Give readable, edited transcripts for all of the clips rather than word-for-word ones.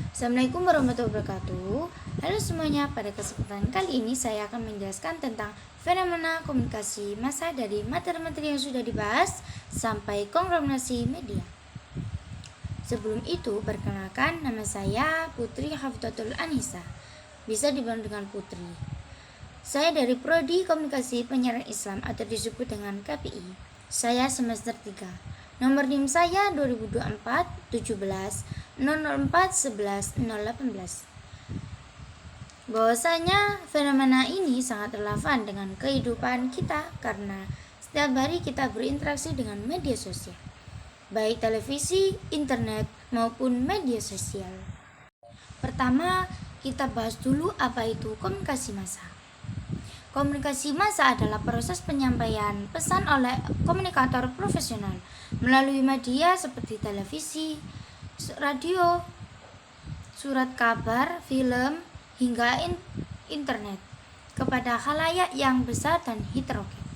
Assalamualaikum warahmatullahi wabarakatuh. Halo semuanya, pada kesempatan kali ini saya akan menjelaskan tentang fenomena komunikasi massa dari materi-materi yang sudah dibahas sampai konglomerasi media. Sebelum itu, perkenalkan, nama saya Putri Hafidhatul Anisa, bisa dipanggil dengan Putri. Saya dari Prodi Komunikasi Penyiaran Islam atau disebut dengan KPI. Saya semester 3. Nomor NIM saya 2024 17 004 11 018. Bahwasanya fenomena ini sangat relevan dengan kehidupan kita karena setiap hari kita berinteraksi dengan media sosial, baik televisi, internet, maupun media sosial. Pertama, kita bahas dulu apa itu komunikasi massa. Komunikasi massa adalah proses penyampaian pesan oleh komunikator profesional melalui media seperti televisi, radio, surat kabar, film, hingga internet kepada khalayak yang besar dan heterogen.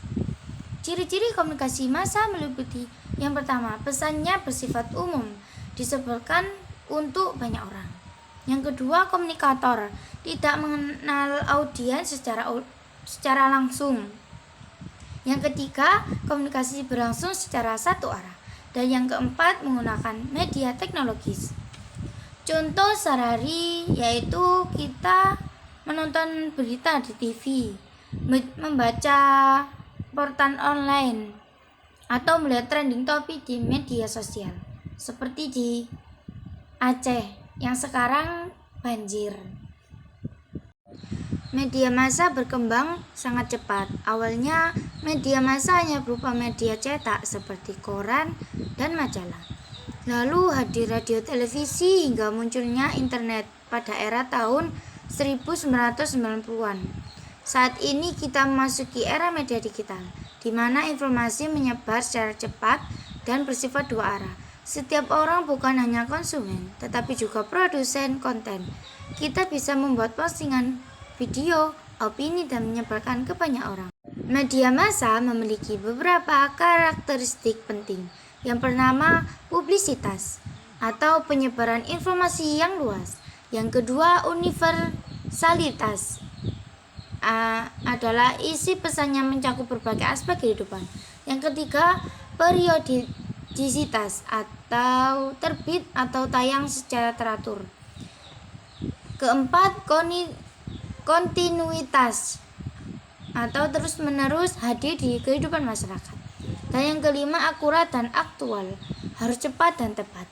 Ciri-ciri komunikasi massa meliputi: yang pertama, pesannya bersifat umum, disebarkan untuk banyak orang. Yang kedua, komunikator tidak mengenal audiens secara langsung. Yang ketiga, komunikasi berlangsung secara satu arah. Dan yang keempat, menggunakan media teknologis. Contoh sehari-hari yaitu kita menonton berita di TV, membaca portal online, atau melihat trending topik di media sosial, seperti di Aceh yang sekarang banjir. Media massa berkembang sangat cepat. Awalnya media massa hanya berupa media cetak seperti koran dan majalah. Lalu hadir radio, televisi, hingga munculnya internet pada era tahun 1990-an. Saat ini kita memasuki era media digital, di mana informasi menyebar secara cepat dan bersifat dua arah. Setiap orang bukan hanya konsumen, tetapi juga produsen konten. Kita bisa membuat postingan video, opini, dan menyebarkan ke banyak orang. Media massa memiliki beberapa karakteristik penting. Yang pertama, publisitas atau penyebaran informasi yang luas. Yang kedua, universalitas adalah isi pesannya mencakup berbagai aspek kehidupan. Yang ketiga, periodisitas atau terbit atau tayang secara teratur. Keempat, kontinuitas atau terus-menerus hadir di kehidupan masyarakat. Dan yang kelima, akurat dan aktual, harus cepat dan tepat.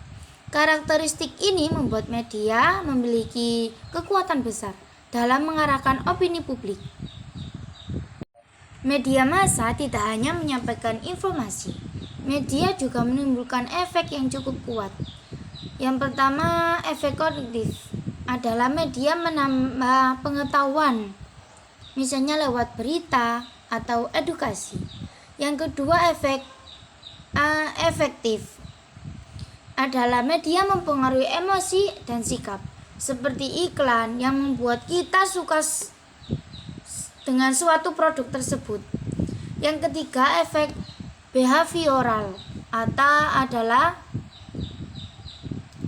Karakteristik ini membuat media memiliki kekuatan besar dalam mengarahkan opini publik. Media massa tidak hanya menyampaikan informasi, media juga menimbulkan efek yang cukup kuat. Yang pertama, efek kognitif adalah media menambah pengetahuan, misalnya lewat berita atau edukasi. Yang kedua, efek efektif adalah media mempengaruhi emosi dan sikap, seperti iklan yang membuat kita suka dengan suatu produk tersebut. Yang ketiga, efek behavioral adalah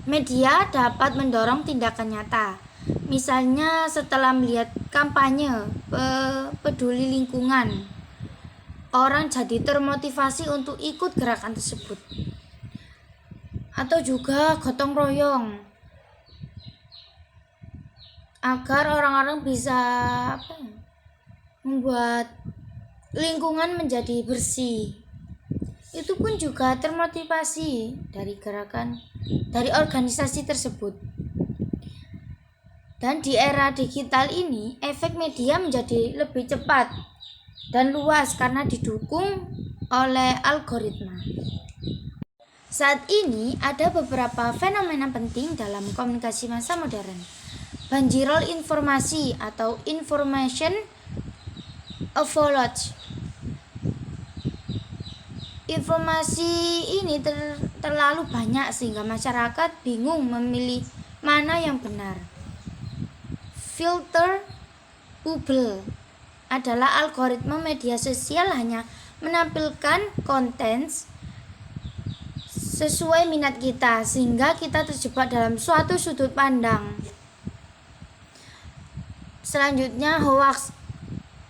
media dapat mendorong tindakan nyata. Misalnya setelah melihat kampanye peduli lingkungan, orang jadi termotivasi untuk ikut gerakan tersebut. Atau juga gotong royong agar orang-orang bisa membuat lingkungan menjadi bersih. Itu pun juga termotivasi dari organisasi tersebut. Dan di era digital ini, efek media menjadi lebih cepat dan luas karena didukung oleh algoritma. Saat ini ada beberapa fenomena penting dalam komunikasi massa modern. Banjirol informasi atau information overload. Informasi ini terlalu banyak sehingga masyarakat bingung memilih mana yang benar. Filter bubble adalah algoritma media sosial hanya menampilkan konten sesuai minat kita sehingga kita terjebak dalam suatu sudut pandang. Selanjutnya, hoax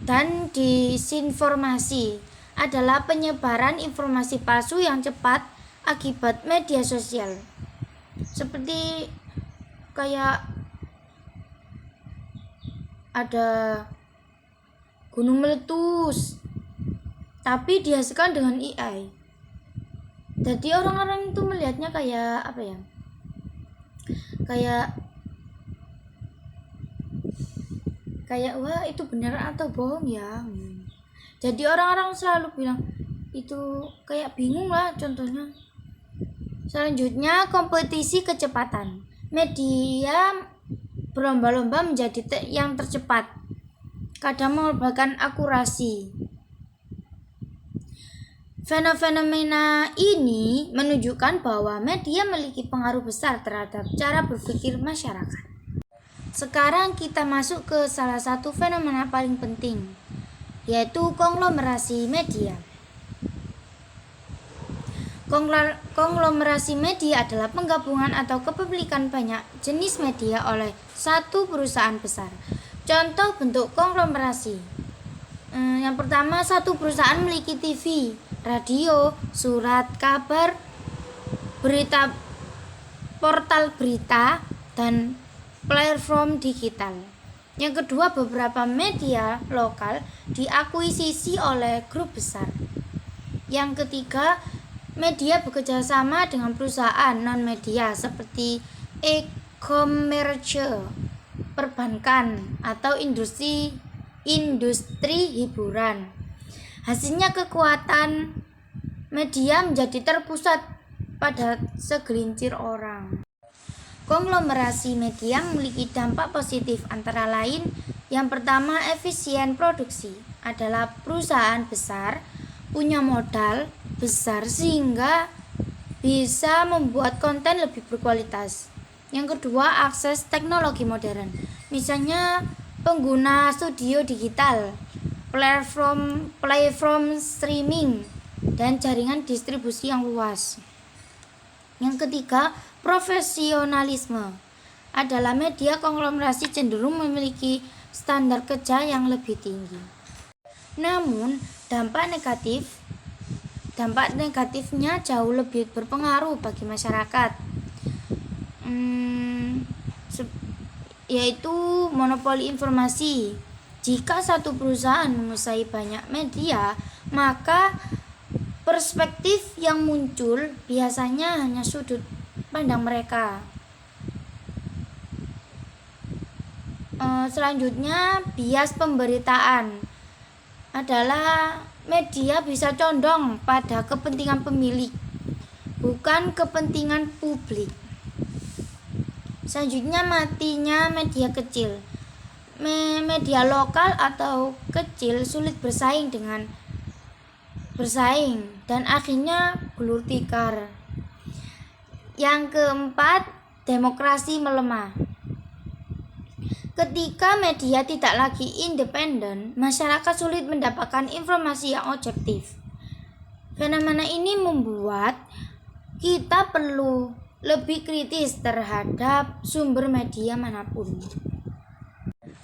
dan disinformasi adalah penyebaran informasi palsu yang cepat akibat media sosial. Seperti kayak ada gunung meletus tapi dihasilkan dengan AI. Jadi orang-orang itu melihatnya kayak apa ya? Kayak wah itu benar atau bohong ya. Jadi orang-orang selalu bilang itu kayak bingung lah contohnya. Selanjutnya, kompetisi kecepatan. Media berlomba-lomba menjadi yang tercepat, kadang mengorbankan akurasi. Fenomena ini menunjukkan bahwa media memiliki pengaruh besar terhadap cara berpikir masyarakat. Sekarang kita masuk ke salah satu fenomena paling penting, yaitu konglomerasi media. Konglomerasi media adalah penggabungan atau kepemilikan banyak jenis media oleh satu perusahaan besar. Contoh bentuk konglomerasi. Yang pertama, satu perusahaan memiliki TV, radio, surat kabar, berita, portal berita, dan platform digital. Yang kedua, beberapa media lokal diakuisisi oleh grup besar. Yang ketiga, media bekerja sama dengan perusahaan non-media seperti e-commerce, perbankan, atau industri hiburan. Hasilnya kekuatan media menjadi terpusat pada segelintir orang. Konglomerasi media memiliki dampak positif antara lain. Yang pertama, efisien produksi. Adalah perusahaan besar punya modal besar sehingga bisa membuat konten lebih berkualitas. Yang kedua, akses teknologi modern. Misalnya pengguna studio digital, platform streaming, dan jaringan distribusi yang luas. Yang ketiga, profesionalisme. Adalah media konglomerasi cenderung memiliki standar kerja yang lebih tinggi. Namun, dampak negatifnya jauh lebih berpengaruh bagi masyarakat, yaitu monopoli informasi. Jika satu perusahaan menguasai banyak media, maka perspektif yang muncul biasanya hanya sudut pandang mereka. Selanjutnya, bias pemberitaan. Adalah media bisa condong pada kepentingan pemilik, bukan kepentingan publik. Selanjutnya, matinya media kecil. Media lokal atau kecil sulit bersaing dan akhirnya gulung tikar. Yang keempat, demokrasi melemah. Ketika media tidak lagi independen, masyarakat sulit mendapatkan informasi yang objektif. Fenomena ini membuat kita perlu lebih kritis terhadap sumber media manapun.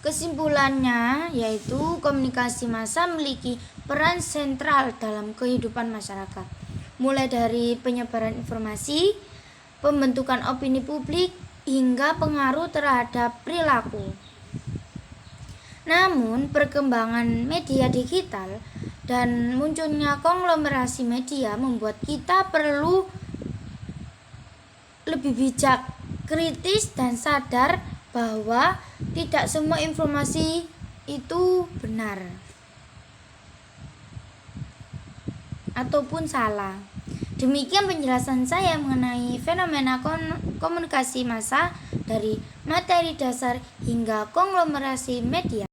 Kesimpulannya yaitu komunikasi massa memiliki peran sentral dalam kehidupan masyarakat, mulai dari penyebaran informasi, pembentukan opini publik, hingga pengaruh terhadap perilaku. Namun, perkembangan media digital dan munculnya konglomerasi media membuat kita perlu lebih bijak, kritis, dan sadar bahwa tidak semua informasi itu benar ataupun salah. Demikian penjelasan saya mengenai fenomena komunikasi massa dari materi dasar hingga konglomerasi media.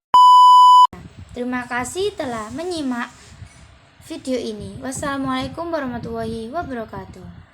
Terima kasih telah menyimak video ini. Wassalamualaikum warahmatullahi wabarakatuh.